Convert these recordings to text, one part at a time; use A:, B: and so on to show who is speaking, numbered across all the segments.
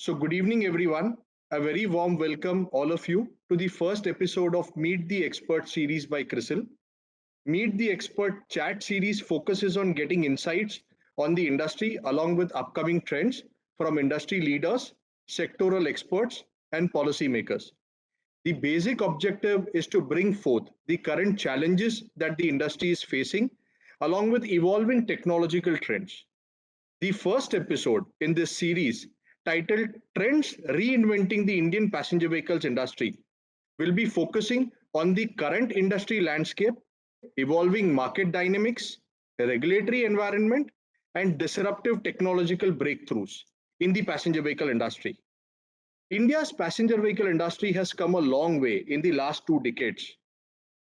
A: So, good evening, everyone. A very warm welcome, all of you, to the first episode of Meet the Expert series by CRISIL. Meet the Expert chat series focuses on getting insights on the industry along with upcoming trends from industry leaders, sectoral experts, and policymakers. The basic objective is to bring forth the current challenges that the industry is facing, along with evolving technological trends. The first episode in this series, titled Trends Reinventing the Indian Passenger Vehicles Industry, will be focusing on the current industry landscape, evolving market dynamics, regulatory environment, and disruptive technological breakthroughs in the passenger vehicle industry. India's passenger vehicle industry has come a long way in the last 2 decades.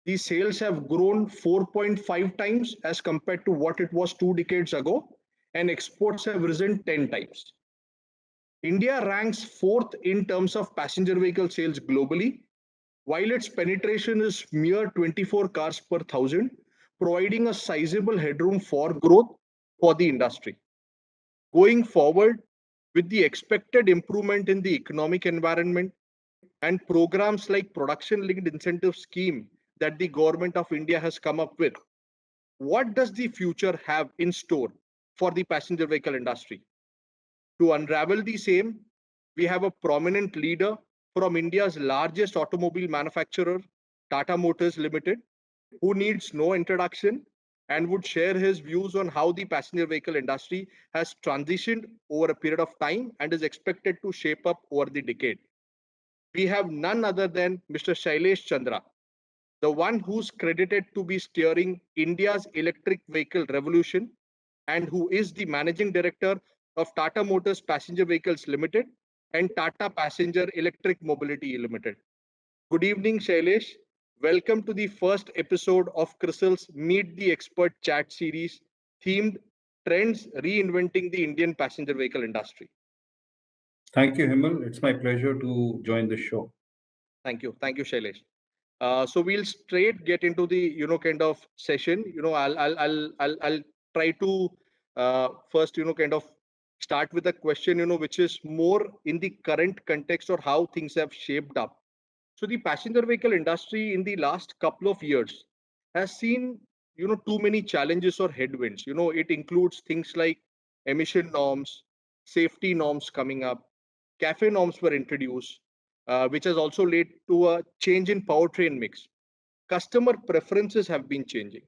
A: The sales have grown 4.5 times as compared to what it was 2 decades ago, and exports have risen 10 times. India ranks fourth in terms of passenger vehicle sales globally, while its penetration is mere 24 cars per thousand, providing a sizable headroom for growth for the industry. Going forward, with the expected improvement in the economic environment and programs like production linked incentive scheme that the government of India has come up with, what does the future have in store for the passenger vehicle industry? To unravel the same, we have a prominent leader from India's largest automobile manufacturer, Tata Motors Limited, who needs no introduction and would share his views on how the passenger vehicle industry has transitioned over a period of time and is expected to shape up over the decade. We have none other than Mr. Shailesh Chandra, the one who's credited to be steering India's electric vehicle revolution and who is the managing director of Tata Motors Passenger Vehicles Limited and Tata Passenger Electric Mobility Limited. Good evening, Shailesh. Welcome to the first episode of CRISIL's Meet the Expert chat series themed Trends Reinventing the Indian Passenger Vehicle Industry.
B: Thank you, Himal. It's my pleasure to join the show.
A: Thank you. Thank you, Shailesh. So we'll straight get into the kind of session. I'll try to first kind of start with a question which is more in the current context or how things have shaped up. So the passenger vehicle industry in the last couple of years has seen too many challenges or headwinds. It includes things like emission norms, safety norms coming up, cafe norms were introduced, which has also led to a change in powertrain mix. Customer preferences have been changing.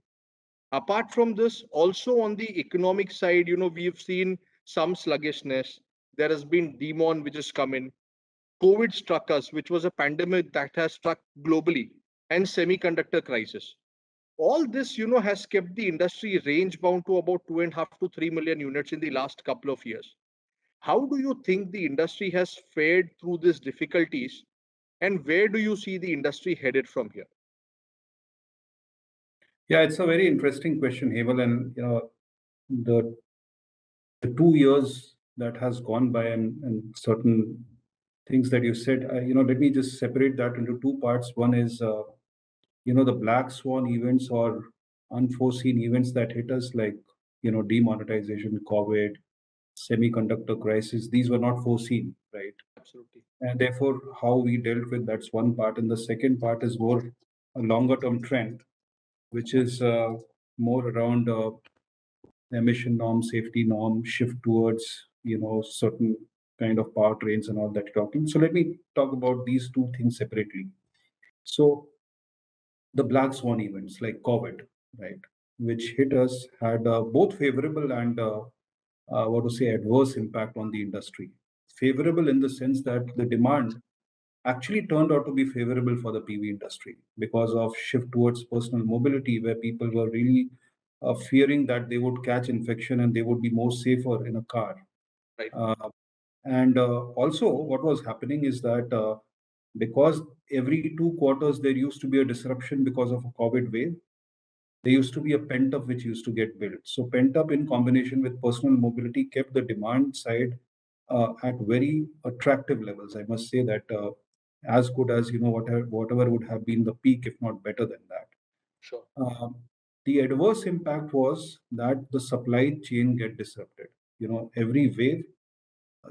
A: Apart from this, also on the economic side, we've seen some sluggishness. There has been demon which has come in. COVID struck us, which was a pandemic that has struck globally, and semiconductor crisis. All this, has kept the industry range bound to about 2.5 to 3 million units in the last couple of years. How do you think the industry has fared through these difficulties, and where do you see the industry headed from here?
B: Yeah, it's a very interesting question, Himal. And the the 2 years that has gone by and certain things that you said, let me just separate that into two parts. One is the black swan events or unforeseen events that hit us, like demonetization, COVID, semiconductor crisis. These were not foreseen, right?
A: Absolutely.
B: And therefore, how we dealt with that's one part, and the second part is more a longer term trend, which is more around emission norm, safety norm, shift towards certain kind of powertrains and all that you're talking. So let me talk about these two things separately. So the black swan events like COVID, right, which hit us, had both favorable and what to say adverse impact on the industry. Favorable in the sense that the demand actually turned out to be favorable for the PV industry because of shift towards personal mobility, where people were really fearing that they would catch infection and they would be more safer in a car.
A: Right.
B: And also, what was happening is that because every 2 quarters there used to be a disruption because of a COVID wave, there used to be a pent up which used to get built. So pent up in combination with personal mobility kept the demand side at very attractive levels. I must say that as good as whatever would have been the peak, if not better than that.
A: Sure.
B: Um, the adverse impact was that the supply chain get disrupted. Every wave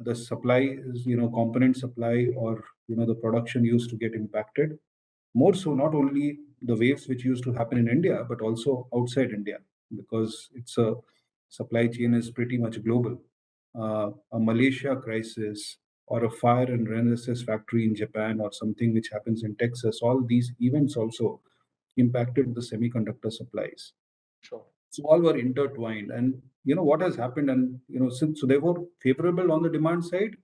B: the supply is, component supply or, the production used to get impacted. More so, not only the waves which used to happen in India, but also outside India, because it's a supply chain is pretty much global. A Malaysia crisis or a fire in Renesas factory in Japan or something which happens in Texas, all these events also impacted the semiconductor supplies.
A: Sure.
B: So all were intertwined. And what has happened, and since so they were favorable on the demand side,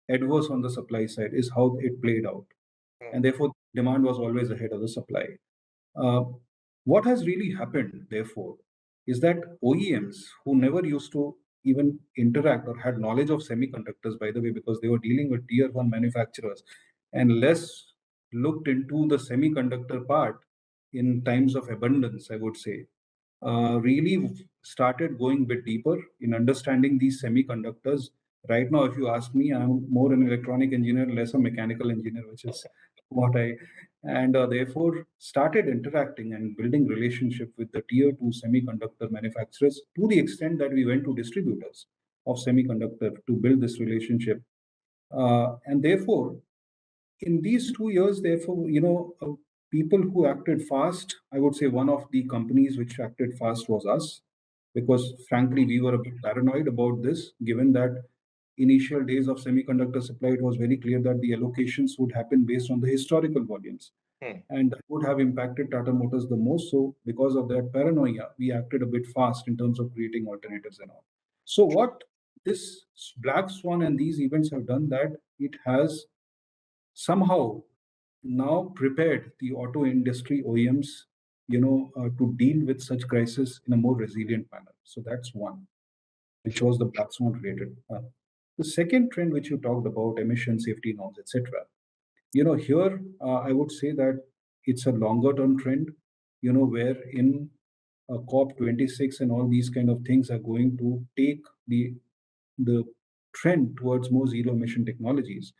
B: adverse on the supply side is how it played out.
A: Hmm.
B: And therefore demand was always ahead of the supply. Uh, what has really happened, therefore, is that OEMs who never used to even interact or had knowledge of semiconductors, by the way, because they were dealing with tier one manufacturers and less looked into the semiconductor part in times of abundance, I would say, really started going a bit deeper in understanding these semiconductors. Right now, if you ask me, I'm more an electronic engineer, less a mechanical engineer, which is what I, and therefore started interacting and building relationship with the tier two semiconductor manufacturers to the extent that we went to distributors of semiconductor to build this relationship. And therefore, in these 2 years, therefore, people who acted fast, I would say one of the companies which acted fast was us, because frankly, we were a bit paranoid about this, given that initial days of semiconductor supply, it was very clear that the allocations would happen based on the historical volumes.
A: Hmm.
B: And that would have impacted Tata Motors the most. So, because of that paranoia, we acted a bit fast in terms of creating alternatives and all. So,
A: Sure.
B: what this black swan and these events have done, that it has somehow now prepared the auto industry OEMs, to deal with such crisis in a more resilient manner. So that's one, which
A: Sure.
B: was the black swan related. The second trend which you talked about, emission safety norms, etc. Here I would say that it's a longer term trend. Where in COP26 and all these kind of things are going to take the trend towards more zero emission technologies.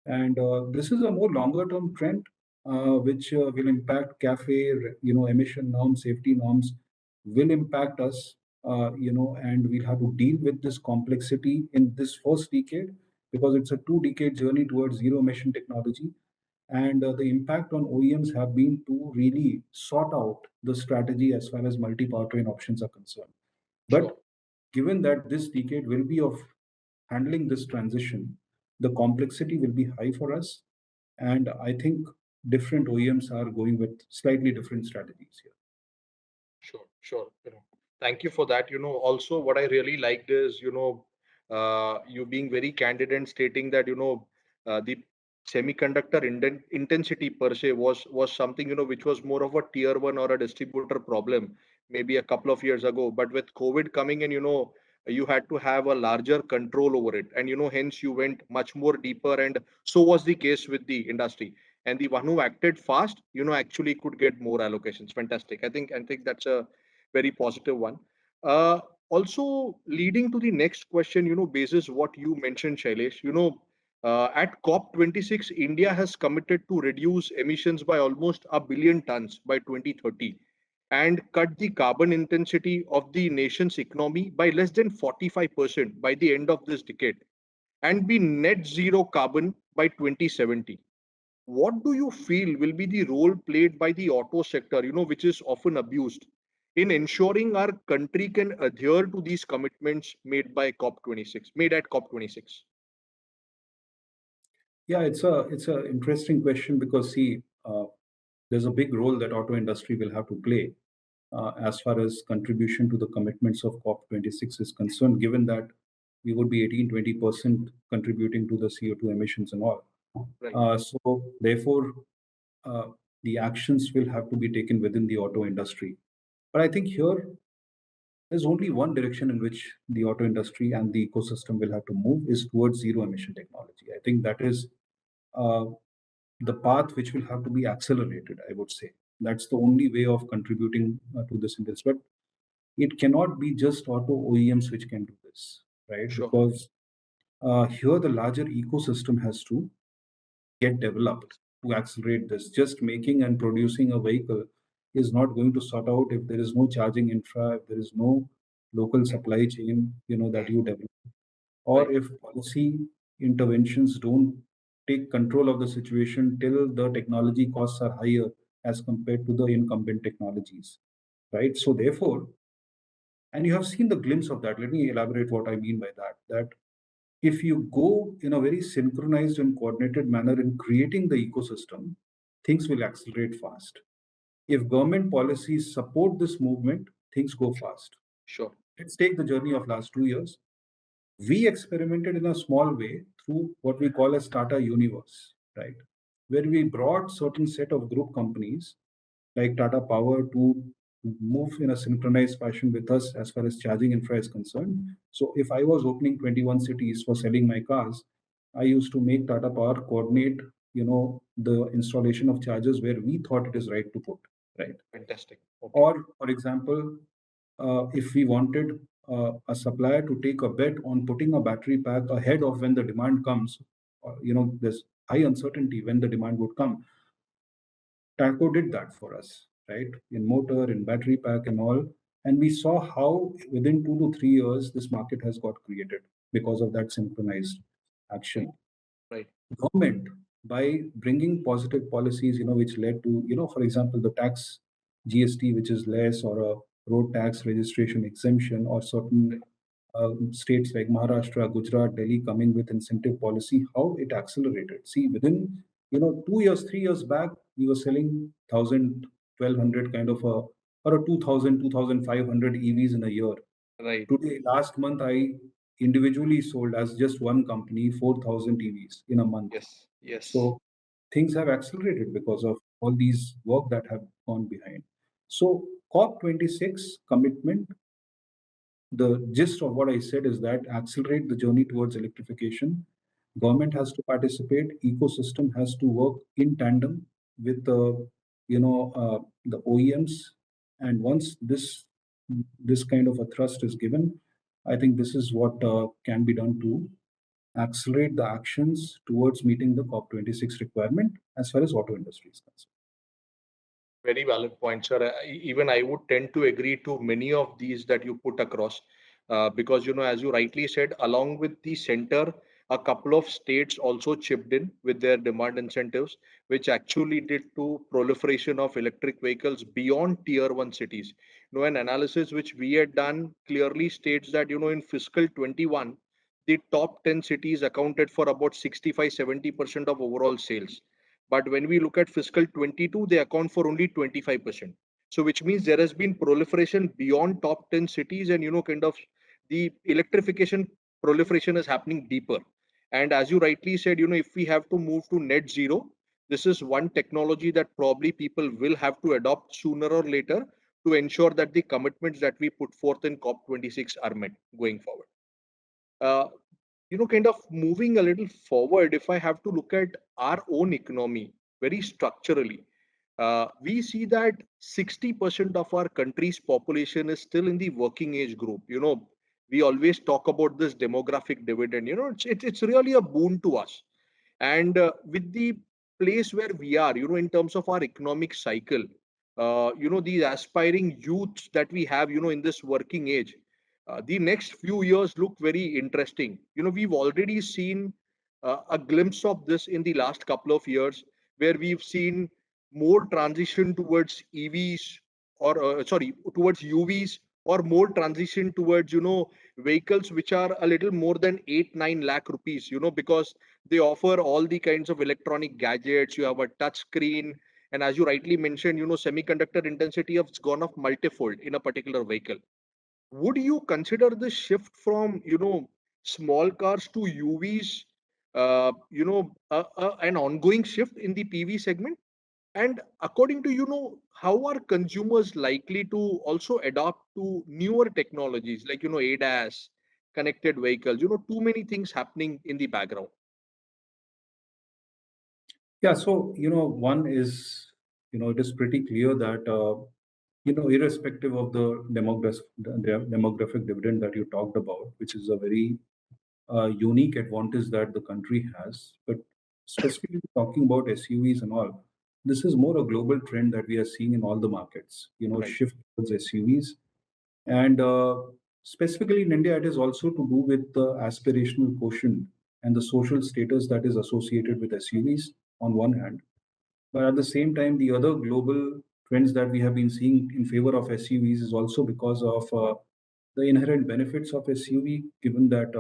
B: And this is a more longer term trend, which will impact cafe, emission norms, safety norms, will impact us, and we'll have to deal with this complexity in this first decade, because it's a 2 decade journey towards zero emission technology. And the impact on OEMs have been to really sort out the strategy as far as multi-powertrain options are concerned.
A: Sure.
B: But given that this decade will be of handling this transition, the complexity will be high for us. And I think different OEMs are going with slightly different strategies here.
A: Sure, sure. Thank you for that. Also what I really liked is, you being very candid and stating that, the semiconductor intensity per se was something, which was more of a tier one or a distributor problem maybe a couple of years ago. But with COVID coming in, you had to have a larger control over it. And, hence you went much more deeper. And so was the case with the industry, and the one who acted fast actually could get more allocations. Fantastic. I think that's a very positive one. uh, Also leading to the next question, basis what you mentioned, Shailesh, at COP26 India has committed to reduce emissions by almost a billion tons by 2030 and cut the carbon intensity of the nation's economy by less than 45% by the end of this decade and be net zero carbon by 2070. What do you feel will be the role played by the auto sector, which is often abused, in ensuring our country can adhere to these commitments made by COP26, made at COP26?
B: Yeah, it's a interesting question, because see, there's a big role that auto industry will have to play as far as contribution to the commitments of COP26 is concerned, given that we would be 18-20% contributing to the CO2 emissions and all.
A: Right.
B: So therefore, uh, the actions will have to be taken within the auto industry. But I think here there's only one direction in which the auto industry and the ecosystem will have to move, is towards zero emission technology. I think that is uh, the path which will have to be accelerated, I would say. That's the only way of contributing to this industry. But it cannot be just auto OEMs which can do this, right?
A: Sure.
B: Because here the larger ecosystem has to get developed to accelerate this. Just making and producing a vehicle is not going to sort out if there is no charging infra, if there is no local
A: Mm,
B: supply chain, that
A: mm,
B: you develop. or
A: Right.
B: if policy interventions don't take control of the situation till the technology costs are higher as compared to the incumbent technologies, right? So therefore, and you have seen the glimpse of that. Let me elaborate what I mean by that. That if you go in a very synchronized and coordinated manner in creating the ecosystem, things will accelerate fast. If government policies support this movement, things go fast.
A: Sure.
B: Let's take the journey of last 2 years. We experimented in a small way through what we call as Tata Universe, right? Where we brought certain set of group companies like Tata Power to move in a synchronized fashion with us as far as charging infra is concerned. So if I was opening 21 cities for selling my cars, I used to make Tata Power coordinate, the installation of chargers where we thought it is right to put, right?
A: Fantastic. Okay.
B: Or, for example, if we wanted a supplier to take a bet on putting a battery pack ahead of when the demand comes, there's high uncertainty when the demand would come. Taco did that for us, right? In motor, in battery pack, and all. And we saw how within 2 to 3 years this market has got created because of that synchronized
A: Right.
B: action.
A: Right.
B: Government, by bringing positive policies, which led to, for example, the tax GST, which is less, or a road tax registration exemption, or certain
A: Right.
B: states like Maharashtra, Gujarat, Delhi coming with incentive policy, how it accelerated. See, within 2 years, 3 years back, we were selling 1,000, 1,200 kind of or a 2,000, 2,500 EVs in a year.
A: Right.
B: Today, last month, I individually sold as just one company 4,000 EVs in a month.
A: Yes. Yes.
B: So things have accelerated because of all these work that have gone behind. So COP26 commitment, the gist of what I said is that accelerate the journey towards electrification. Government has to participate. Ecosystem has to work in tandem with the OEMs. And once this kind of a thrust is given, I think this is what can be done to accelerate the actions towards meeting the COP26 requirement as far as auto industry is concerned.
A: Very valid point, sir. Even I would tend to agree to many of these that you put across, because as you rightly said, along with the center, a couple of states also chipped in with their demand incentives, which actually did to proliferation of electric vehicles beyond tier one cities. An analysis which we had done clearly states that in fiscal 21, the top 10 cities accounted for about 65-70% of overall sales, but when we look at fiscal 22, they account for only 25%. So which means there has been proliferation beyond top 10 cities, and kind of the electrification proliferation is happening deeper. And as you rightly said, if we have to move to net zero, this is one technology that probably people will have to adopt sooner or later to ensure that the commitments that we put forth in COP26 are met going forward. Uh, kind of moving a little forward, if I have to look at our own economy very structurally, we see that 60% of our country's population is still in the working age group. We always talk about this demographic dividend. It's really a boon to us. And with the place where we are, in terms of our economic cycle, these aspiring youths that we have, in this working age, the next few years look very interesting. We've already seen a glimpse of this in the last couple of years, where we've seen more transition towards EVs, or sorry, towards UVs, or more transition towards vehicles which are a little more than 8-9 lakh rupees. Because they offer all the kinds of electronic gadgets. You have a touch screen, and as you rightly mentioned, semiconductor intensity has gone up multifold in a particular vehicle. Would you consider this shift from small cars to UVs, an ongoing shift in the PV segment? And according to how are consumers likely to also adapt to newer technologies like ADAS, connected vehicles? Too many things happening in the background.
B: Yeah, so one is it is pretty clear that irrespective of the demographic dividend that you talked about, which is a very unique advantage that the country has, but specifically talking about SUVs and all, this is more a global trend that we are seeing in all the markets.
A: Right.
B: Shift towards SUVs, and Specifically in India, it is also to do with the aspirational quotient and the social status that is associated with SUVs on one hand. But at the same time, the other global trends that we have been seeing in favor of SUVs is also because of the inherent benefits of SUV, given that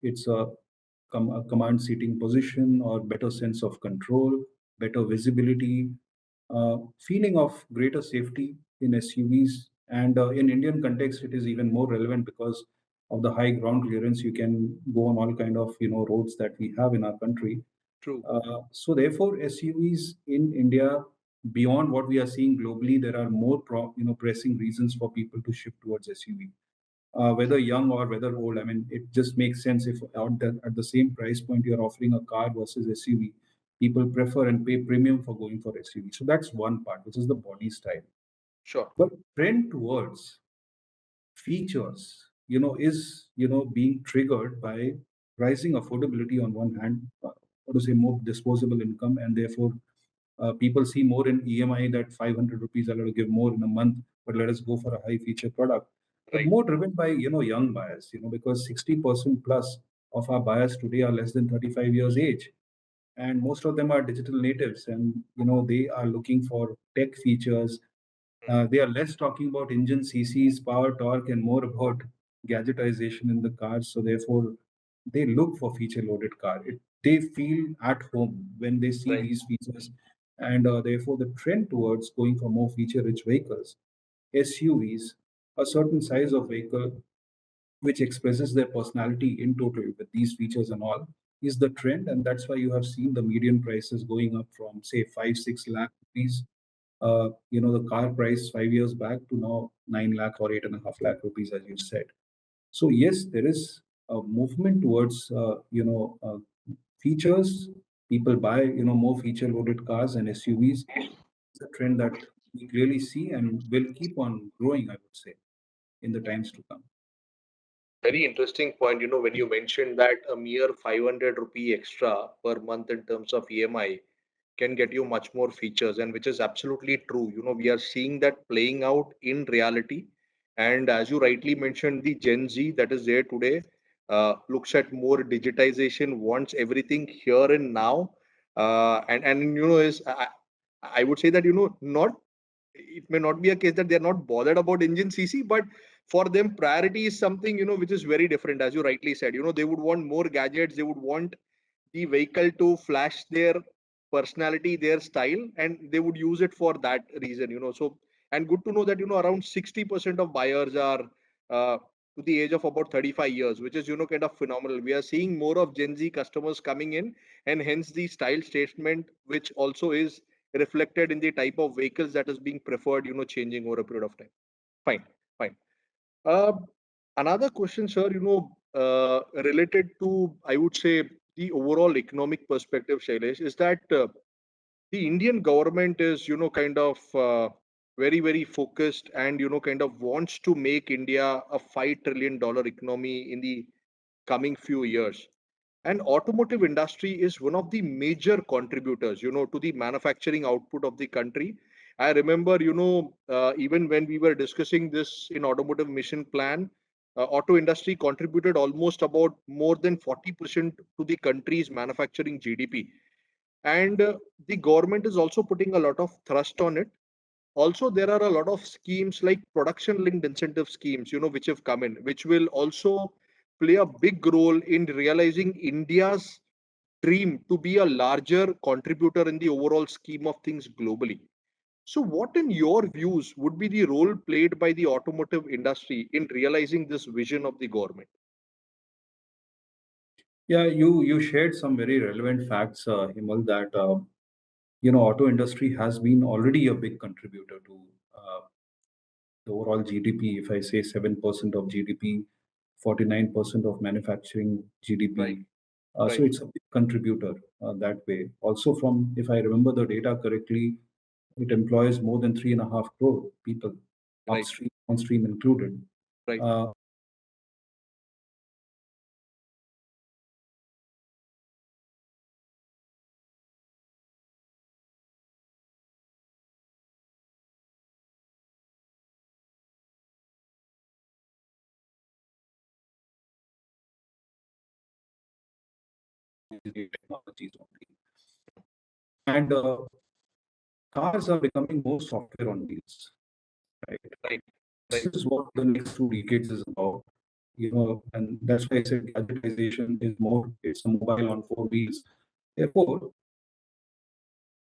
B: it's a command seating position or better sense of control, better visibility, feeling of greater safety in SUVs. And in Indian context, it is even more relevant because of the high ground clearance. You can go on all kind of roads that we have in our country.
A: True.
B: So therefore, SUVs in India, beyond what we are seeing globally, there are more pressing reasons for people to shift towards SUV. Whether young or whether old, I mean, it just makes sense if at the same price point you're offering a car versus SUV, people prefer and pay premium for going for SUV. So that's one part, which is the body style.
A: Sure.
B: But trend towards features, is being triggered by rising affordability on one hand, or to say more disposable income, and therefore people see more in EMI that 500 rupees I'll have to give more in a month, but let us go for a high feature product. But
A: Right.
B: more driven by young buyers, because 60% plus of our buyers today are less than 35 years age, and most of them are digital natives, and they are looking for tech features. They are less talking about engine CCs, power, torque, and more about gadgetization in the cars. So therefore, they look for feature-loaded car. They feel at home when they see
A: Right.
B: these features, and therefore the trend towards going for more feature-rich vehicles, SUVs, a certain size of vehicle which expresses their personality in total with these features and all, is the trend, and that's why you have seen the median prices going up from say 5-6 lakh rupees, the car price 5 years back, to now 9 lakh or 8.5 lakh rupees, as you said. So yes, there is a movement towards features. People buy more feature loaded cars and SUVs. It's a trend that we clearly see and will keep on growing, I would say, in the times to come.
A: Very interesting point, when you mentioned that a mere 500 rupee extra per month in terms of EMI can get you much more features, and which is absolutely true. We are seeing that playing out in reality. And as you rightly mentioned, the Gen Z that is there today looks at more digitization, wants everything here and now. And is I would say that, not, it may not be a case that they're not bothered about engine CC, but for them priority is something, which is very different. As you rightly said, they would want more gadgets, they would want the vehicle to flash their personality, their style, and they would use it for that reason. So, and good to know that, around 60% of buyers are to the age of about 35 years, which is, kind of phenomenal. We are seeing more of Gen Z customers coming in, and hence the style statement, which also is reflected in the type of vehicles that is being preferred, changing over a period of time. Fine. Fine. uh, Another question, sir, related to, I would say, the overall economic perspective, Shailesh, is that the Indian government is, kind of very, very focused, and, kind of wants to make India a $5 trillion economy in the coming few years. And automotive industry is one of the major contributors, to the manufacturing output of the country. I remember, even when we were discussing this in automotive mission plan, auto industry contributed almost about more than 40% to the country's manufacturing GDP. And the government is also putting a lot of thrust on it. Also, there are a lot of schemes like production linked incentive schemes, which have come in, which will also play a big role in realizing India's dream to be a larger contributor in the overall scheme of things globally. So, what, in your views, would be the role played by the automotive industry in realizing this vision of the government?
B: Yeah, you shared some very relevant facts, Himal, that auto industry has been already a big contributor to uh, the overall GDP. If I say 7% of GDP, 49% of manufacturing
A: Right,
B: GDP. So
A: right,
B: it's a big contributor that way. Also, from if I remember the data correctly, it employs more than 3.5 crore people,
A: right,
B: upstream, downstream included.
A: right.
B: Uh, these technologies only. And cars are becoming more software on wheels, right?
A: Right.
B: This
A: Right.
B: is what the next 2 decades is about, and that's why I said gadgetization is more, it's a mobile on four wheels. Therefore,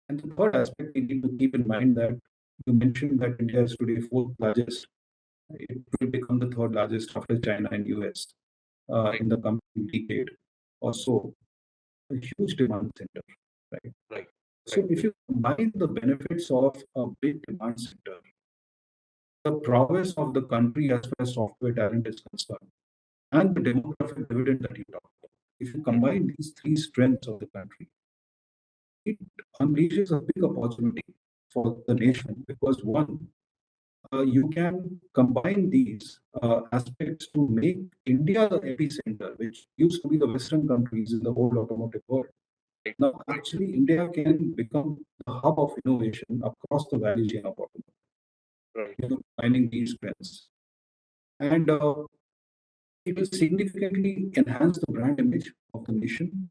B: and the third aspect we need to keep in mind that you mentioned that India is today fourth largest. It will become the third largest after China and US
A: Right.
B: in the coming decade or so. A huge demand center, right?
A: Right.
B: So if you combine the benefits of a big demand center, the prowess of the country as far as software talent is concerned, and the demographic dividend that you talked about, if you combine these three strengths of the country, it unleashes a big opportunity for the nation because one, you can combine these aspects to make India the epicenter, which used to be the Western countries in the whole automotive world.
A: Right.
B: Now, actually, India can become the hub of innovation across the value chain of automotive,
A: Right.
B: combining these strengths. And it will significantly enhance the brand image of the nation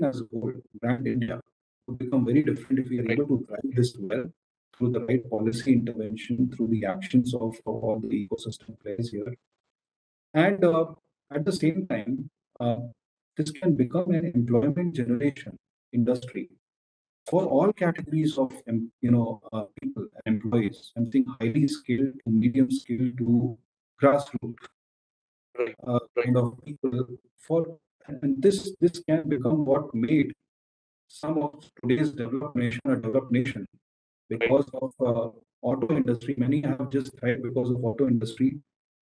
B: as a whole, brand India, will become very different if we are
A: Right.
B: able to drive this well through the right policy intervention, through the actions of all the ecosystem players here. And at the same time, this can become an employment generation industry for all categories of people and employees. I'm saying highly skilled to medium skilled to grassroots
A: Right.
B: kind of people for and this can become what made some of today's developed nation a developed nation
A: Right.
B: because of auto industry. Many have just thrived because of auto industry.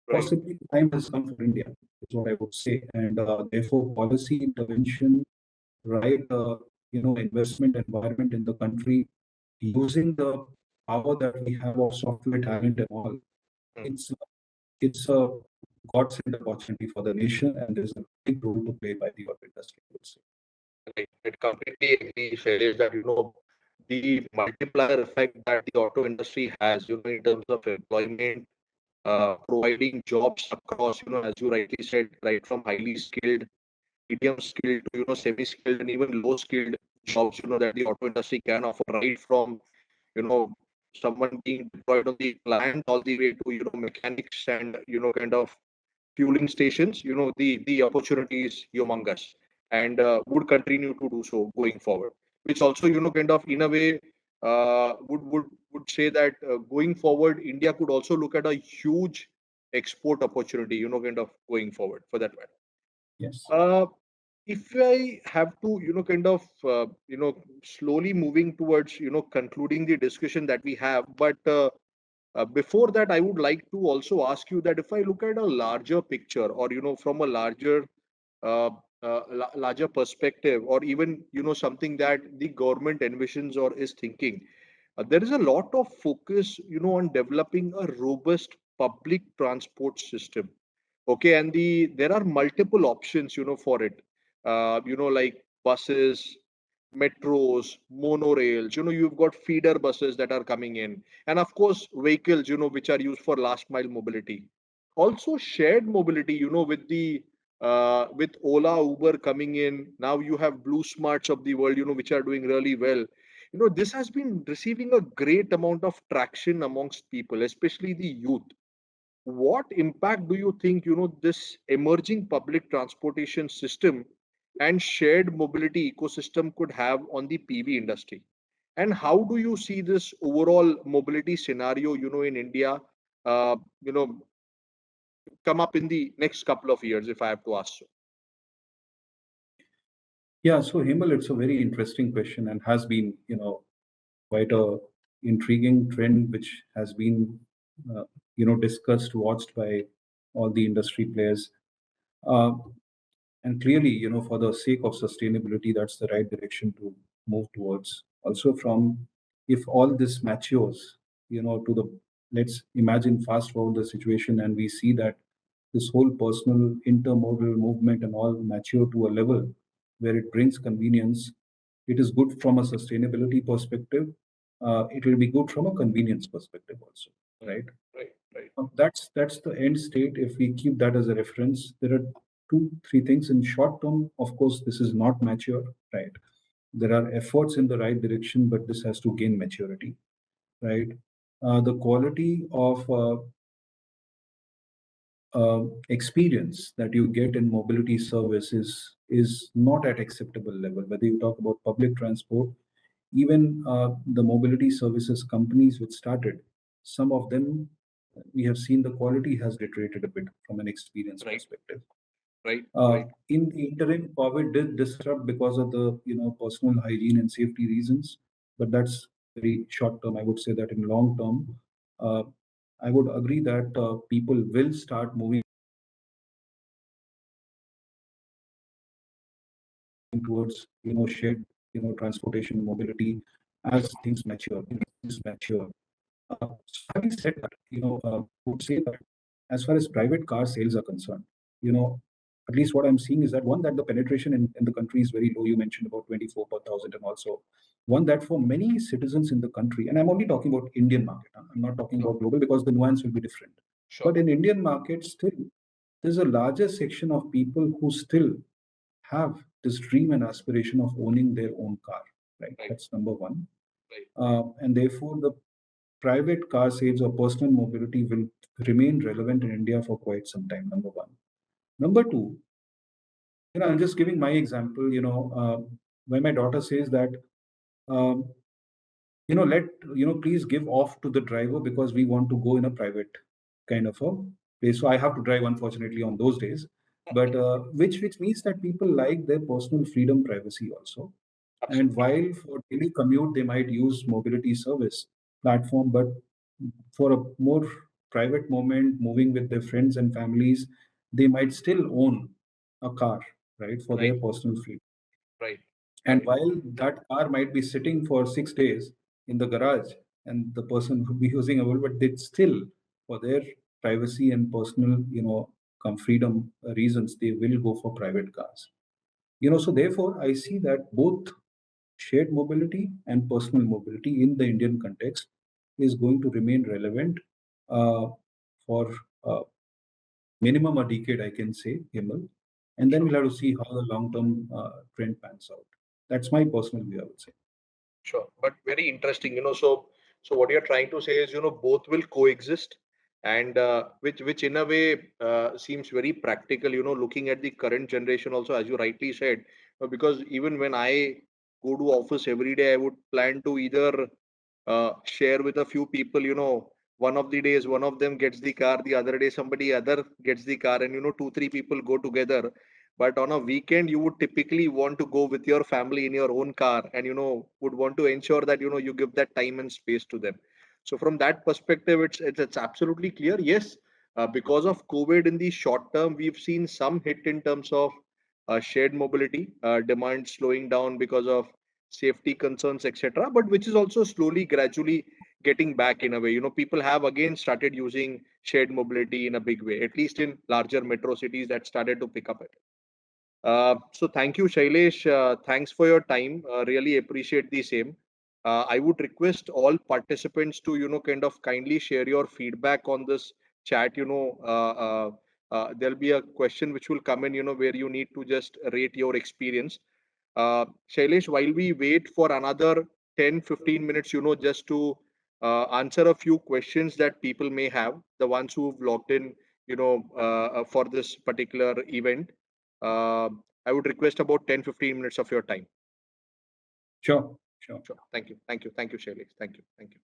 A: Right.
B: Possibly the time has come for India, is what I would say. And therefore policy intervention, right, investment environment in the country, using the power that we have of software talent and all,
A: Mm.
B: it's it's a godsend opportunity for the nation, and there's a big role to play by the auto industry, I would say.
A: Right. I completely agree, Shailesh, that the multiplier effect that the auto industry has, in terms of employment, providing jobs across, as you rightly said, right from highly skilled, medium skilled to semi-skilled and even low skilled jobs, that the auto industry can offer, right from you know someone being deployed on the plant all the way to mechanics and kind of fueling stations. The opportunity is humongous and would continue to do so going forward, which also kind of in a way would say that going forward India could also look at a huge export opportunity, kind of going forward for that matter.
B: Yes.
A: If I have to, kind of, slowly moving towards, concluding the discussion that we have, but before that, I would like to also ask you that if I look at a larger picture, or from a uh, larger perspective, or even something that the government envisions or is thinking, there is a lot of focus, on developing a robust public transport system. Okay, and there are multiple options, for it. Like buses, metros, monorails. You've got feeder buses that are coming in, and of course vehicles, which are used for last mile mobility. Also shared mobility, with the with Ola, Uber coming in. Now you have Blue Smarts of the world, which are doing really well. This has been receiving a great amount of traction amongst people, especially the youth. What impact do you think this emerging public transportation system and shared mobility ecosystem could have on the PV industry? And how do you see this overall mobility scenario, in India, uh, you know, come up in the next couple of years, if I have to ask so?
B: Yeah, so Himal, it's a very interesting question and has been, quite a intriguing trend which has been, discussed, watched by all the industry players. Uh, and clearly, for the sake of sustainability, that's the right direction to move towards. Also, from if all this matures, to the let's imagine fast forward the situation and we see that this whole personal intermodal movement and all mature to a level where it brings convenience. It is good from a sustainability perspective. It will be good from a convenience perspective also,
A: Mm.
B: right?
A: Right, right.
B: That's the end state. If we keep that as a reference, there are two, three things. In short term, of course, this is not mature, right? There are efforts in the right direction, but this has to gain maturity, right? The quality of experience that you get in mobility services is not at acceptable level. Whether you talk about public transport, even the mobility services companies which started, some of them we have seen the quality has deteriorated a bit from an experience
A: Right,
B: perspective.
A: right, right,
B: In the interim, COVID did disrupt because of the personal hygiene and safety reasons, but that's very short term. I would say that in long term, uh, I would agree that people will start moving towards shared transportation mobility as things mature. Things mature. So having said that, I would say that as far as private car sales are concerned, you know, at least what I'm seeing is that one, that the penetration in the country is very low. You mentioned about 24 per thousand, and also one that for many citizens in the country, and I'm only talking about Indian market. I'm not talking
A: sure,
B: about global because the nuance will be different.
A: sure,
B: But in Indian market, still there's a larger section of people who still have this dream and aspiration of owning their own car. Right,
A: right,
B: that's number one.
A: right,
B: And therefore, the private car sales or personal mobility will remain relevant in India for quite some time. Number one. Number two, I'm just giving my example. When my daughter says that, um, let please give off to the driver because we want to go in a private kind of a place. So I have to drive, unfortunately, on those days. But which means that people like their personal freedom, privacy also. And
A: absolutely,
B: while for daily commute, they might use mobility service platform, but for a more private moment, moving with their friends and families, they might still own a car, right, for
A: right,
B: their personal freedom.
A: right,
B: And
A: right,
B: while that car might be sitting for 6 days in the garage, and the person would be using a but they still, for their privacy and personal, freedom reasons, they will go for private cars. So therefore, I see that both shared mobility and personal mobility in the Indian context is going to remain relevant uh, for uh, minimum a decade, I can say, Himal. And then
A: sure.
B: we'll have to see how the long term trend pans out. That's my personal view, I would say.
A: Sure, but very interesting, so what you're trying to say is, both will coexist, and which in a way seems very practical, looking at the current generation also, as you rightly said, because even when I go to office every day, I would plan to either share with a few people, one of the days one of them gets the car, the other day somebody other gets the car, and two, three people go together. But on a weekend, you would typically want to go with your family in your own car, and would want to ensure that you give that time and space to them. So from that perspective, it's absolutely clear. Yes, because of COVID, in the short term, we've seen some hit in terms of shared mobility demand slowing down because of safety concerns, etc., but which is also slowly gradually getting back in a way. People have again started using shared mobility in a big way, at least in larger metro cities that started to pick up it. So thank you, Shailesh. Thanks for your time. Really appreciate the same. I would request all participants to, kind of kindly share your feedback on this chat. There'll be a question which will come in, where you need to just rate your experience. Shailesh, while we wait for another 10, 15 minutes, just to answer a few questions that people may have, the ones who've logged in, for this particular event. Uh, I would request about 10, 15 minutes of your time.
B: Sure, sure.
A: Sure. Thank you. Thank you. Thank you, Shailesh. Thank you. Thank you.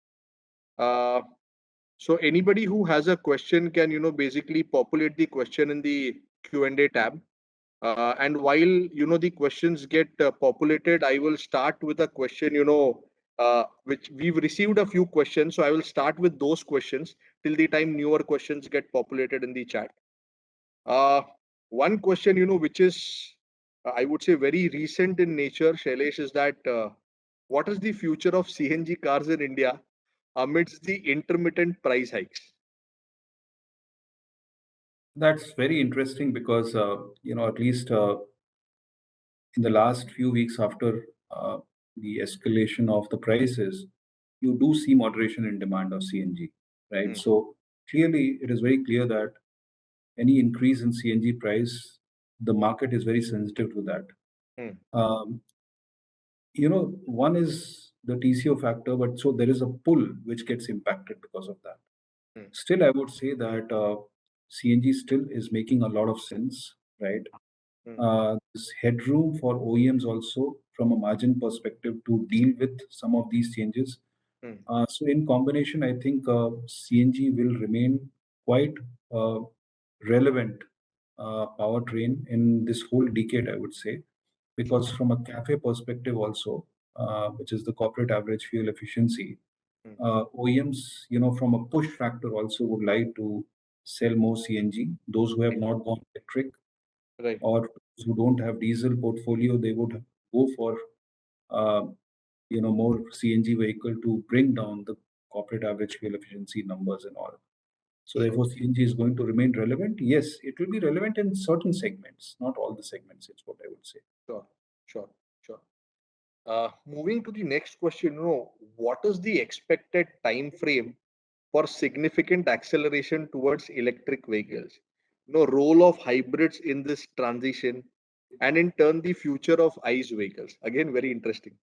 A: So anybody who has a question can, basically populate the question in the Q&A tab. And while, the questions get populated, I will start with a question, which we've received a few questions. So I will start with those questions till the time newer questions get populated in the chat. Uh, One question, which is, I would say, very recent in nature, Shailesh, is that what is the future of CNG cars in India amidst the intermittent price hikes?
B: That's very interesting because, at least in the last few weeks after the escalation of the prices, you do see moderation in demand of CNG, right?
A: Hmm.
B: So clearly, it is very clear that any increase in CNG price the market is very sensitive to that.
A: Hmm.
B: Um, one is the TCO factor, but so there is a pull which gets impacted because of that.
A: Hmm.
B: Still, I would say that CNG still is making a lot of sense, right?
A: Hmm.
B: There's headroom for OEMs also from a margin perspective to deal with some of these changes.
A: Hmm.
B: So in combination, I think CNG will remain quite uh, relevant powertrain in this whole decade, I would say,
A: Sure.
B: because from a cafe perspective also, which is the corporate average fuel efficiency,
A: Hmm.
B: OEMs, from a push factor also would like to sell more CNG. Those who have
A: Right.
B: not gone electric
A: Right.
B: or those who don't have diesel portfolio, they would go for uh, more CNG vehicle to bring down the corporate average fuel efficiency numbers and all. So
A: Sure.
B: therefore, CNG is going to remain relevant. Yes, it will be relevant in certain segments, not all the segments. It's what I would say.
A: Sure. Sure. Sure. Moving to the next question, what is the expected time frame for significant acceleration towards electric vehicles? Role of hybrids in this transition, and in turn the future of ICE vehicles. Again, very interesting.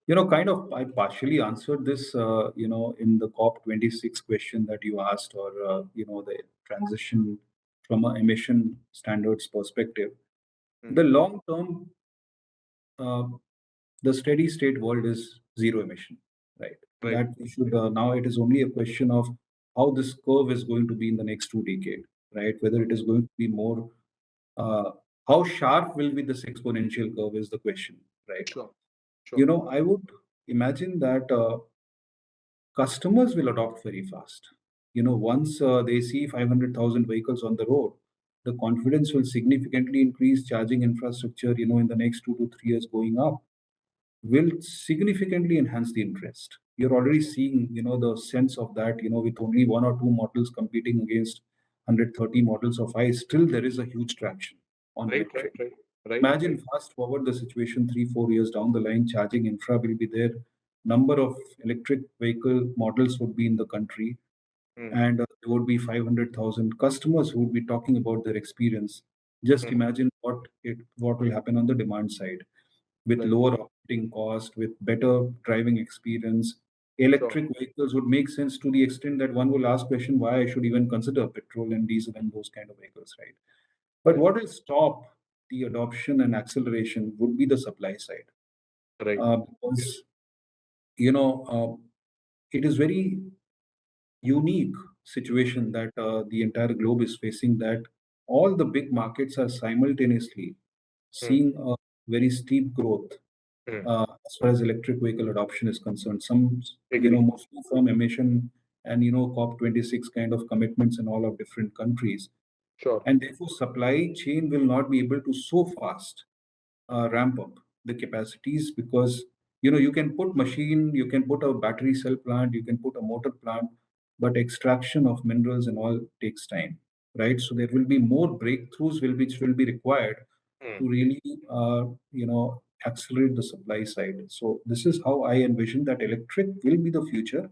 B: Kind of, I partially answered this, in the COP26 question that you asked, or, the transition from an emission standards perspective.
A: Hmm.
B: The long term, uh, the steady state world is zero emission, right?
A: Right.
B: That we should, now it is only a question of how this curve is going to be in the next 2 decades, right? Whether it is going to be more, uh, how sharp will be this exponential curve is the question, right?
A: Sure. Sure.
B: I would imagine that customers will adopt very fast. Once they see 500,000 vehicles on the road, the confidence will significantly increase. Charging infrastructure, in the next 2 to 3 years going up, will significantly enhance the interest. You're already seeing, the sense of that, with only one or two models competing against 130 models of ICE, still there is a huge traction on
A: Right. Right.
B: electric.
A: Right. Right. Right.
B: Imagine fast forward the situation 3, 4 years down the line, charging infra will be there. Number of electric vehicle models would be in the country,
A: Hmm.
B: and there would be 500,000 customers who would be talking about their experience. Just
A: Hmm.
B: imagine what will happen on the demand side with
A: Right.
B: lower operating cost, with better driving experience.
A: Sure.
B: Electric vehicles would make sense to the extent that one will ask question why I should even consider petrol and diesel and those kind of vehicles, right? But
A: Right.
B: what will stop the adoption and acceleration would be the supply side,
A: Right.
B: because you know uh, it is very unique situation that the entire globe is facing, that all the big markets are simultaneously
A: Hmm.
B: seeing a very steep growth
A: Hmm.
B: as far as electric vehicle adoption is concerned. Some,
A: Agree.
B: mostly from emission and COP26 kind of commitments in all of different countries,
A: Sure.
B: and therefore supply chain will not be able to so fast ramp up the capacities, because you can put machine, you can put a battery cell plant, you can put a motor plant, but extraction of minerals and all takes time, right? So there will be more breakthroughs which will be required
A: Hmm.
B: to really accelerate the supply side. So this is how I envision that electric will be the future,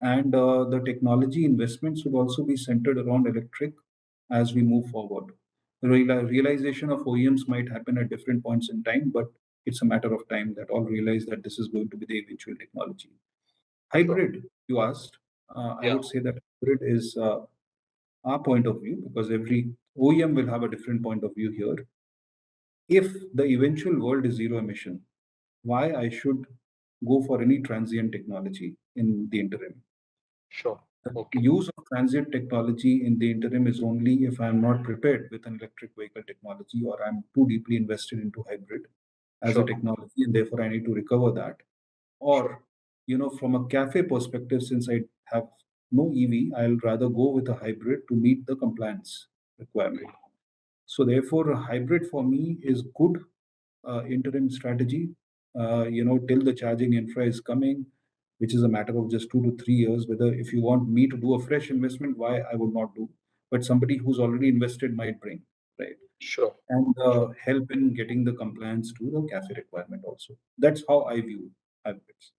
B: and the technology investments would also be centered around electric as we move forward. The realization of OEMs might happen at different points in time, but it's a matter of time that all realize that this is going to be the eventual technology.
A: Sure.
B: Hybrid, you asked. I
A: Yeah.
B: would say that hybrid is our point of view, because every OEM will have a different point of view here. If the eventual world is zero emission, why I should go for any transient technology in the interim?
A: Sure.
B: The
A: Okay.
B: use of transit technology in the interim is only if I'm not prepared with an electric vehicle technology, or I'm too deeply invested into hybrid as a
A: Sure.
B: technology, and therefore I need to recover that.
A: Sure.
B: Or, from a cafe perspective, since I have no EV, I'll rather go with a hybrid to meet the compliance requirement.
A: Right.
B: So therefore, a hybrid for me is good interim strategy, till the charging infra is coming, which is a matter of just 2 to 3 years. Whether if you want me to do a fresh investment, why I would not do, but somebody who's already invested might bring, right?
A: Sure.
B: And
A: Sure.
B: help in getting the compliance to the cafe requirement also. That's how I view hybrids.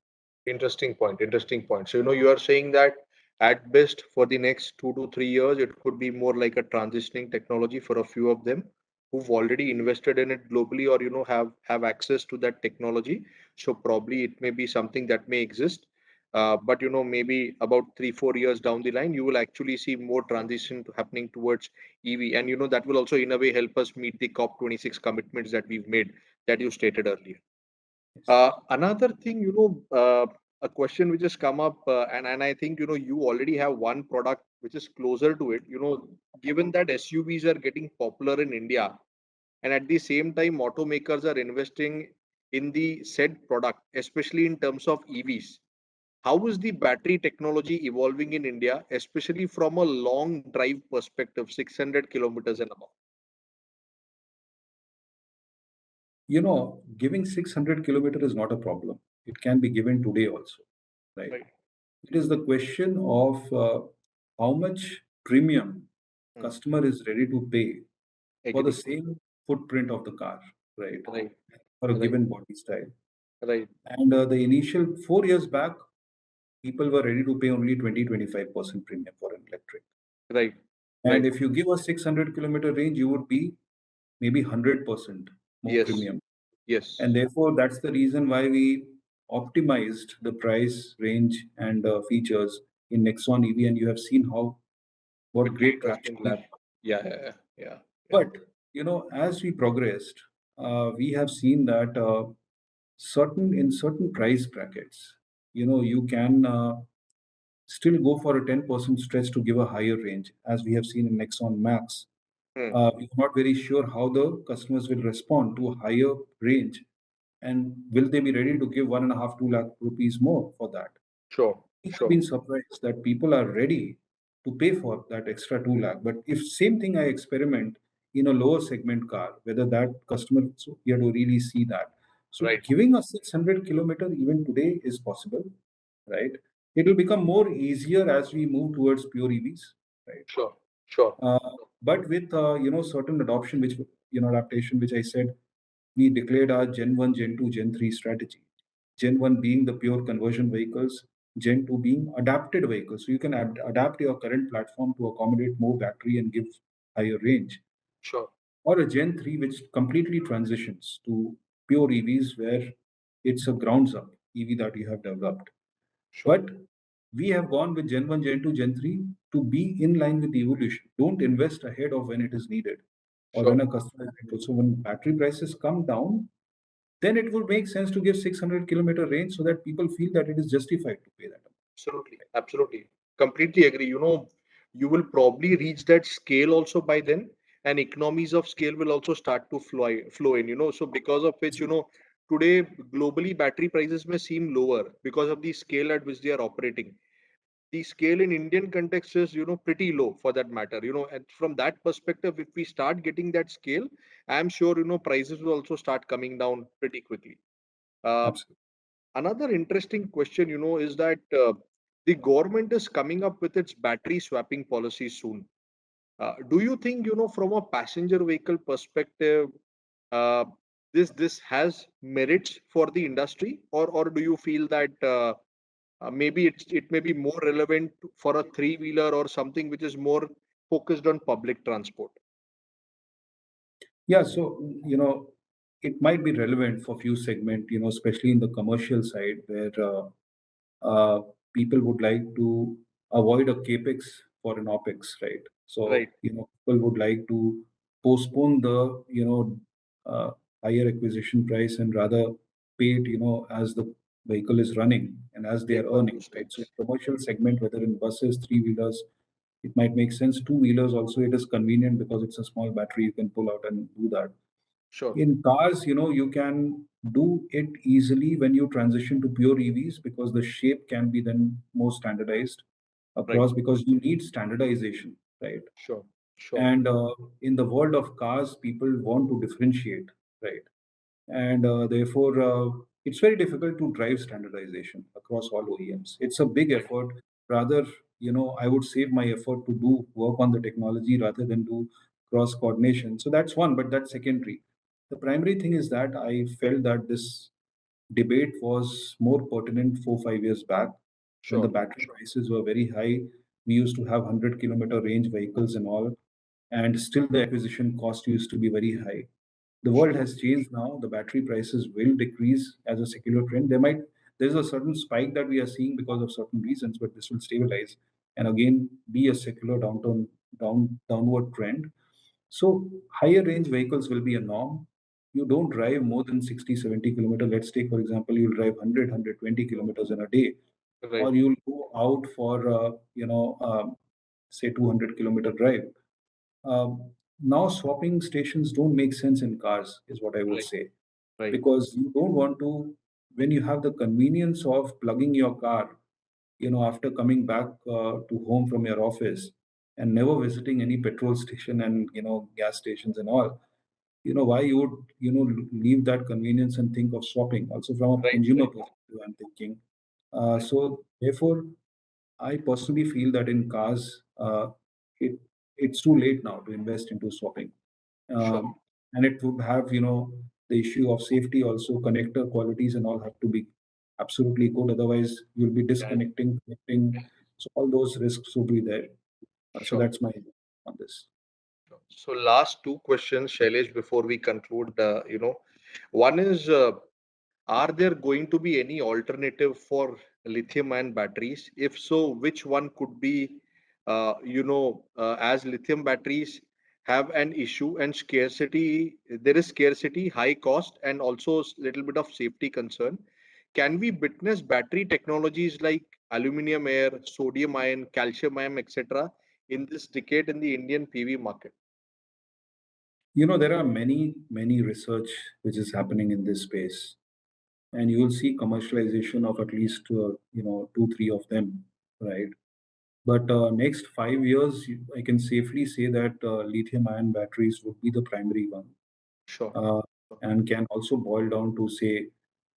A: Interesting point. Interesting point. So, you are saying that At best, for the next 2 to 3 years, it could be more like a transitioning technology for a few of them who've already invested in it globally, or have access to that technology. So probably it may be something that may exist. But maybe about 3 4 years down the line, you will actually see more transition happening towards EV, and that will also in a way help us meet the COP26 commitments that we've made, that you stated earlier.
B: Yes.
A: Another thing, a question which has come up, and I think you already have one product which is closer to it. Given that SUVs are getting popular in India, and at the same time, automakers are investing in the said product, especially in terms of EVs. How is the battery technology evolving in India, especially from a long drive perspective, 600 kilometers and above?
B: Giving 600 kilometer is not a problem. It can be given today also, right?
A: Right.
B: It is the question of how much premium
A: Hmm.
B: customer is ready to pay for the
A: Agree.
B: same footprint of the car, right?
A: Right.
B: For a
A: Right.
B: given body style.
A: Right.
B: And the initial 4 years back, people were ready to pay only 20-25% premium for an electric.
A: Right.
B: And
A: Right.
B: if you give a 600 kilometer range, you would be maybe 100% more
A: Yes.
B: premium. And
A: Yes.
B: therefore, that's the reason why we optimized the price range and features in Nexon EV. And you have seen how what
A: Quickly
B: great
A: it has
B: traction
A: been
B: we
A: lab.
B: have.
A: Yeah, yeah, yeah, yeah, yeah.
B: But as we progressed, we have seen that certain price brackets, you can still go for a 10% stretch to give a higher range, as we have seen in Nexon Max.
A: Hmm.
B: We're not very sure how the customers will respond to a higher range, and will they be ready to give 1.5, 2 lakh rupees more for that?
A: Sure,
B: We have
A: sure.
B: been surprised that people are ready to pay for that extra 2 lakh. But if same thing I experiment in a lower segment car, whether that customer, so we have to really see that. So
A: Right.
B: giving a 600 kilometer even today is possible, right? It will become more easier as we move towards pure EVs, right?
A: Sure, sure,
B: But with certain adoption, which adaptation, which I said, we declared our Gen 1, Gen 2, Gen 3 strategy. Gen 1 being the pure conversion vehicles, Gen 2 being adapted vehicles. So you can adapt your current platform to accommodate more battery and give higher range.
A: sure,
B: Or a Gen 3 which completely transitions to pure EVs where it's a grounds up EV that you have developed.
A: sure,
B: But we have gone with Gen 1, Gen 2, Gen 3 to be in line with the evolution. Don't invest ahead of when it is needed or when
A: sure.
B: a customer is needed. So when battery prices come down, then it would make sense to give 600 kilometer range so that people feel that it is justified to pay that amount.
A: Absolutely, absolutely. Completely agree. You will probably reach that scale also by then, and economies of scale will also start to flow in. So because of which, today globally battery prices may seem lower because of the scale at which they are operating. The scale in Indian context is pretty low for that matter. And from that perspective, if we start getting that scale, I'm sure prices will also start coming down pretty quickly. Uh,
B: Absolutely.
A: Another interesting question, is that the government is coming up with its battery swapping policy soon. Do you think, from a passenger vehicle perspective, uh, this has merits for the industry, or do you feel that maybe it may be more relevant for a three-wheeler or something which is more focused on public transport?
B: Yeah, so it might be relevant for few segment, especially in the commercial side where uh, people would like to avoid a capex for an opex, right? So
A: Right,
B: people would like to postpone the uh, higher acquisition price and rather pay it as the vehicle is running and as they
A: take
B: are
A: on
B: earning,
A: those
B: right? So
A: things.
B: in commercial segment, whether in buses, three-wheelers, it might make sense. Two-wheelers also, it is convenient because it's a small battery, you can pull out and do that.
A: Sure.
B: In cars, you can do it easily when you transition to pure EVs because the shape can be then more standardized
A: Right.
B: across because you need standardization, right?
A: Sure. Sure.
B: And in the world of cars, people want to differentiate, right? And therefore, it's very difficult to drive standardization across all OEMs. It's a big
A: Right.
B: effort. Rather, I would save my effort to do work on the technology rather than do cross coordination. So that's one, but that's secondary. The primary thing is that I felt that this debate was more pertinent 4 5 years back, when the
A: Sure.
B: battery prices were very high, we used to have 100-kilometer range vehicles and all, and still the acquisition cost used to be very high. The world
A: Sure.
B: has changed now. The battery prices will decrease as a secular trend. There's a certain spike that we are seeing because of certain reasons, but this will stabilize and again be a secular downward trend. So higher range vehicles will be a norm. You don't drive more than 60, 70 kilometers. Let's take, for example, you'll drive 100, kilometers in a day,
A: Right.
B: or you'll go out for, say 200-kilometer drive. Now swapping stations don't make sense in cars, is what I would
A: Right.
B: say,
A: Right.
B: because you don't want to, when you have the convenience of plugging your car, after coming back to home from your office and never visiting any petrol station and, gas stations and all, why you would, leave that convenience and think of swapping. Also from a
A: Right.
B: consumer
A: Right.
B: perspective, I'm thinking.
A: Right.
B: So therefore, I personally feel that in cars, it it's too late now to invest into swapping,
A: Sure.
B: and it would have, the issue of safety also. Connector qualities and all have to be absolutely good. Otherwise, you'll be
A: Yeah.
B: disconnecting, connecting. So all those risks will be there. So
A: Sure.
B: that's my on this.
A: So last two questions, Shailesh, before we conclude. One is, are there going to be any alternative for lithium-ion batteries? If so, which one could be, as lithium batteries have an issue and scarcity, there is scarcity, high cost, and also little bit of safety concern. Can we witness battery technologies like aluminum air, sodium ion, calcium ion, etc., in this decade in the Indian PV market?
B: There are many research which is happening in this space, and you will see commercialization of at least two, three of them, right? But next 5 years, I can safely say that lithium-ion batteries would be the primary one,
A: Sure.
B: uh, and can also boil down to, say,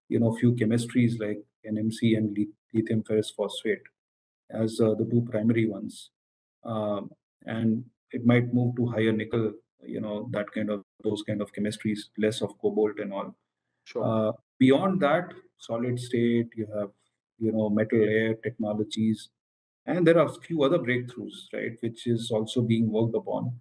B: few chemistries like NMC and lithium ferrous phosphate as the two primary ones. Um, and it might move to higher nickel, that kind of those kind of chemistries, less of cobalt and all.
A: Sure.
B: Uh, Beyond that, solid state, you have, metal air technologies, and there are a few other breakthroughs, right, which is also being worked upon.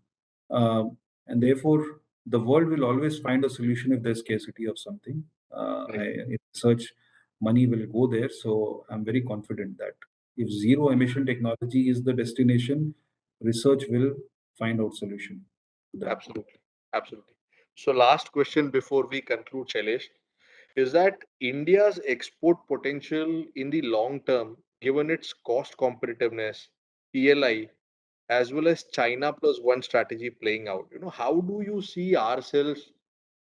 B: And therefore, the world will always find a solution if there's scarcity of something.
A: Right.
B: In research, money will go there. So I'm very confident that if zero emission technology is the destination, research will find out solution to that.
A: Absolutely. Absolutely. So last question before we conclude, Shailesh, is that India's export potential in the long term, given its cost competitiveness, PLI, as well as China plus one strategy playing out? How do you see ourselves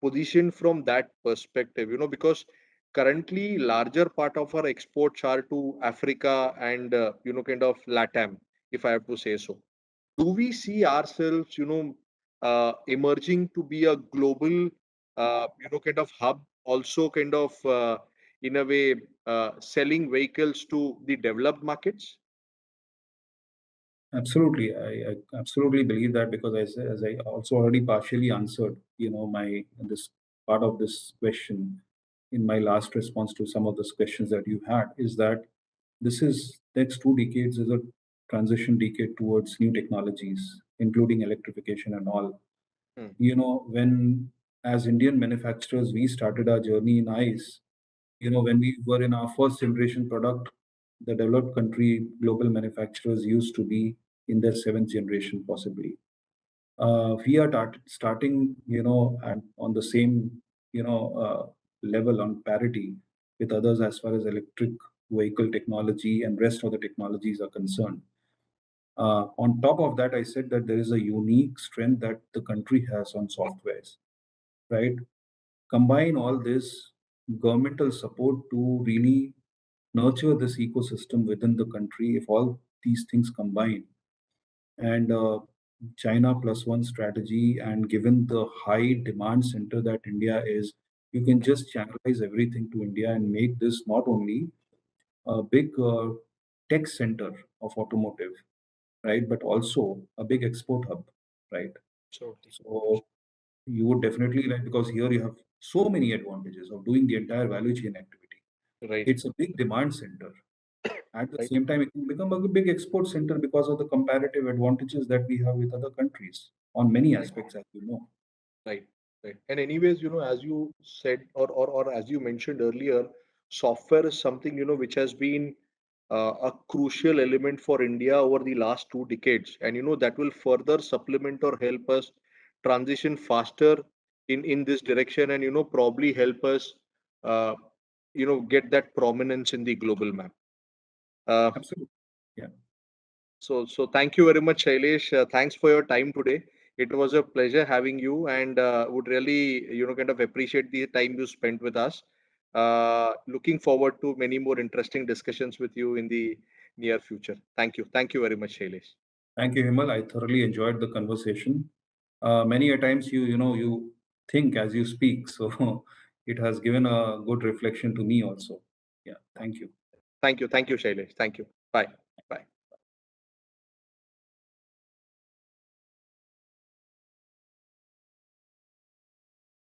A: positioned from that perspective? Because currently larger part of our exports are to Africa and kind of LATAM, if I have to say so. Do we see ourselves, emerging to be a global, kind of hub, also kind of, in a way, selling vehicles to the developed markets?
B: Absolutely, I absolutely believe that, because as I also already partially answered, my this part of this question in my last response to some of those questions that you had, is that this is next 2 decades is a transition decade towards new technologies, including electrification and all.
A: Hmm.
B: When as Indian manufacturers we started our journey in ICE, when we were in our first generation product, the developed country global manufacturers used to be in their seventh generation, possibly. We are starting, on the same, level, on parity with others as far as electric vehicle technology and rest of the technologies are concerned. On top of that, I said that there is a unique strength that the country has on softwares, right? Combine all this governmental support to really nurture this ecosystem within the country. If all these things combine, and China plus one strategy, and given the high demand center that India is, you can just channelize everything to India and make this not only a big tech center of automotive, right, but also a big export hub, right?
A: Absolutely.
B: So you would definitely like, because here you have so many advantages of doing the entire value chain activity.
A: Right.
B: It's a big demand center, At the
A: right?
B: same time, it can become a big export center because of the comparative advantages that we have with other countries on many
A: Right.
B: aspects, as you know.
A: Right, right. And anyways, as you said, or as you mentioned earlier, software is something, which has been a crucial element for India over the last 2 decades. And, that will further supplement or help us transition faster in this direction and, probably help us, uh, get that prominence in the global map. Uh,
B: Absolutely. Yeah.
A: so thank you very much, Shailesh. Thanks for your time today. It was a pleasure having you, and would really, kind of appreciate the time you spent with us. Looking forward to many more interesting discussions with you in the near future. Thank you. Thank you very much, Shailesh.
B: Thank you, Himal. I thoroughly enjoyed the conversation. Many a times you think as you speak, so it has given a good reflection to me also. Yeah. Thank you.
A: Thank you. Thank you, Shailesh. Thank you. Bye.